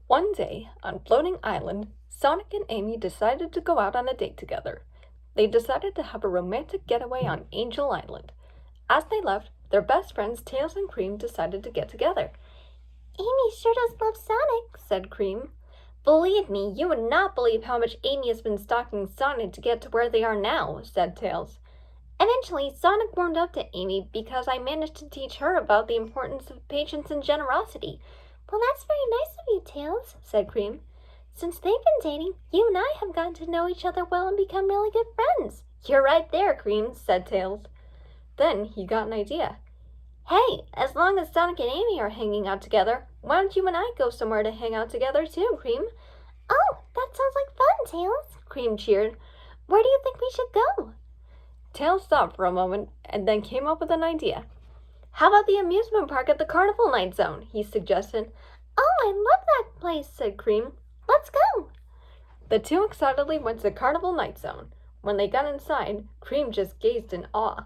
One day, on Floating Island, Sonic and Amy decided to go out on a date together. They decided to have a romantic getaway on Angel Island. As they left, their best friends Tails and Cream decided to get together. Amy sure does love Sonic, said Cream. Believe me, you would not believe how much Amy has been stalking Sonic to get to where they are now, said Tails. Eventually, Sonic warmed up to Amy because I managed to teach her about the importance of patience and generosity. Well, that's very nice of you, Tails, said Cream. Since they've been dating, you and I have gotten to know each other well and become really good friends. You're right there, Cream, said Tails. Then he got an idea. Hey, as long as Sonic and Amy are hanging out together, why don't you and I go somewhere to hang out together too, Cream? Oh, that sounds like fun, Tails, Cream cheered. Where do you think we should go? Tails thought for a moment and then came up with an idea. How about the amusement park at the Carnival Night Zone? He suggested. Oh, I love that place, said Cream. Let's go. The two excitedly went to the Carnival Night Zone. When they got inside, Cream just gazed in awe.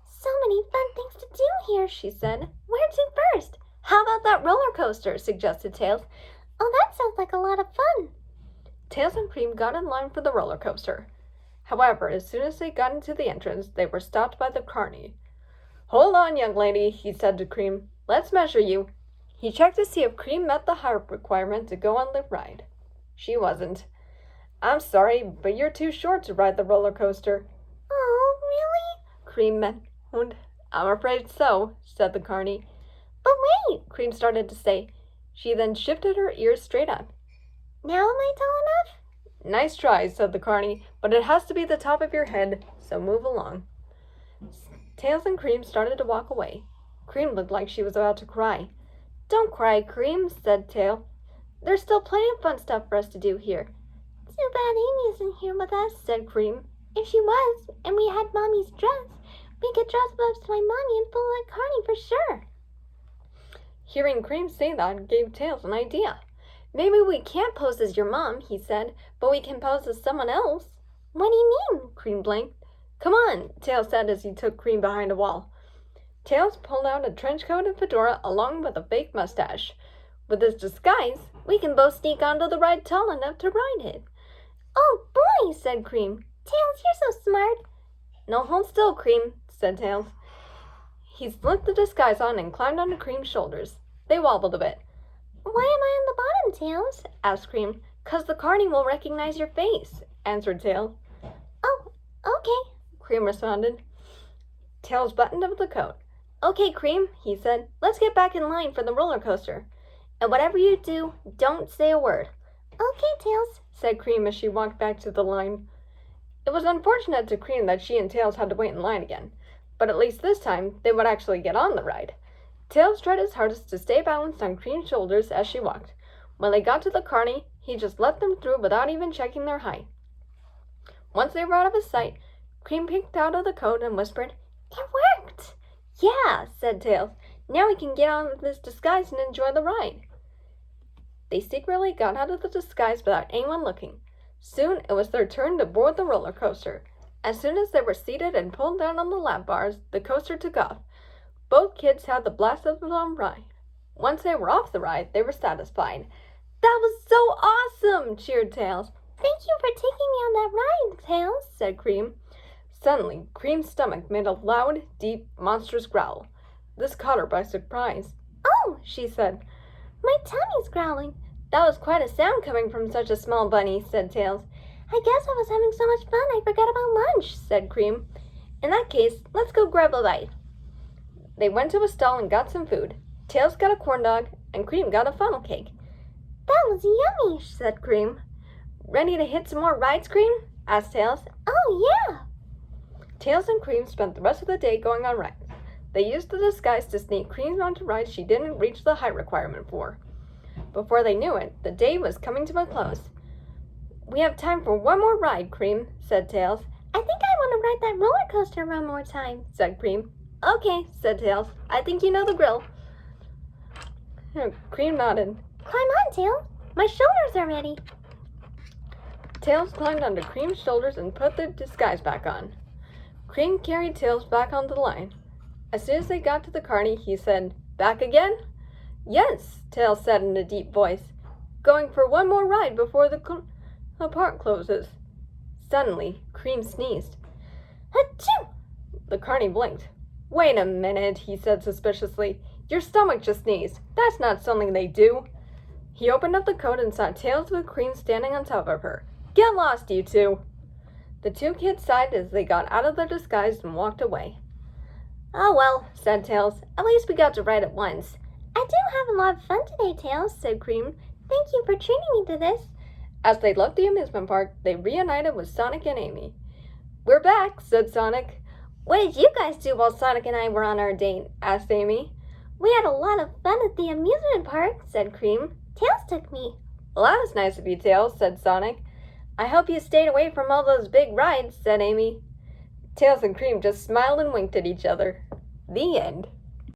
So many fun things to do here, she said. Where to first? How about that roller coaster? Suggested Tails. Oh, that sounds like a lot of fun. Tails and Cream got in line for the roller coaster. However, as soon as they got into the entrance, they were stopped by the carny. Hold on, young lady, he said to Cream. Let's measure you. He checked to see if Cream met the height requirement to go on the ride. She wasn't. I'm sorry, but you're too short to ride the roller coaster. Oh, really? Cream moaned. I'm afraid so, said the carny. But wait, Cream started to say. She then shifted her ears straight up. Now am I tall enough? Nice try, said the carny, but it has to be the top of your head, so move along. Tails and Cream started to walk away. Cream looked like she was about to cry. Don't cry, Cream, said Tails. There's still plenty of fun stuff for us to do here. Too bad Amy isn't here with us, said Cream. If she was, and we had Mommy's dress, we could dress up as my mommy and pull that carny for sure. Hearing Cream say that gave Tails an idea. Maybe we can't pose as your mom, he said, but we can pose as someone else. What do you mean? Cream blinked. Come on, Tails said as he took Cream behind a wall. Tails pulled out a trench coat and fedora along with a fake mustache. With this disguise, we can both sneak onto the ride tall enough to ride it. Oh, boy, said Cream. Tails, you're so smart. No, hold still, Cream, said Tails. He slipped the disguise on and climbed onto Cream's shoulders. They wobbled a bit. Why am I on the bottom, Tails? Asked Cream. 'Cause the carny will recognize your face, answered Tails. Oh, okay, Cream responded. Tails buttoned up the coat. Okay, Cream, he said. Let's get back in line for the roller coaster. And whatever you do, don't say a word. Okay, Tails, said Cream as she walked back to the line. It was unfortunate to Cream that she and Tails had to wait in line again, but at least this time they would actually get on the ride. Tails tried his hardest to stay balanced on Cream's shoulders as she walked. When they got to the carny, he just let them through without even checking their height. Once they were out of his sight, Cream peeked out of the coat and whispered, It worked! Yeah, said Tails. Now we can get on with this disguise and enjoy the ride. They secretly got out of the disguise without anyone looking. Soon it was their turn to board the roller coaster. As soon as they were seated and pulled down on the lap bars, the coaster took off. Both kids had the blast of the ride. Once they were off the ride, they were satisfied. That was so awesome, cheered Tails. Thank you for taking me on that ride, Tails, said Cream. Suddenly, Cream's stomach made a loud, deep, monstrous growl. This caught her by surprise. Oh, she said. My tummy's growling. That was quite a sound coming from such a small bunny, said Tails. I guess I was having so much fun I forgot about lunch, said Cream. In that case, let's go grab a bite. They went to a stall and got some food. Tails got a corn dog, and Cream got a funnel cake. That was yummy, said Cream. Ready to hit some more rides, Cream? Asked Tails. Oh, yeah. Tails and Cream spent the rest of the day going on rides. They used the disguise to sneak Cream onto rides she didn't reach the height requirement for. Before they knew it, the day was coming to a close. We have time for one more ride, Cream, said Tails. I think I want to ride that roller coaster one more time, said Cream. Okay, said Tails. I think you know the drill. Cream nodded. Climb on, Tails. My shoulders are ready. Tails climbed onto Cream's shoulders and put the disguise back on. Cream carried Tails back onto the line. As soon as they got to the carny, he said, Back again? Yes, Tails said in a deep voice. going for one more ride before the park closes. Suddenly, Cream sneezed. Achoo! The carny blinked. Wait a minute, he said suspiciously. Your stomach just sneezed. That's not something they do. He opened up the coat and saw Tails with Cream standing on top of her. Get lost, you two. The two kids sighed as they got out of their disguise and walked away. Oh well, said Tails. At least we got to ride it once. I do have a lot of fun today, Tails, said Cream. Thank you for treating me to this. As they left the amusement park, they reunited with Sonic and Amy. We're back, said Sonic. What did you guys do while Sonic and I were on our date? Asked Amy. We had a lot of fun at the amusement park, said Cream. Tails took me. Well, that was nice of you, Tails, said Sonic. I hope you stayed away from all those big rides, said Amy. Tails and Cream just smiled and winked at each other. The end.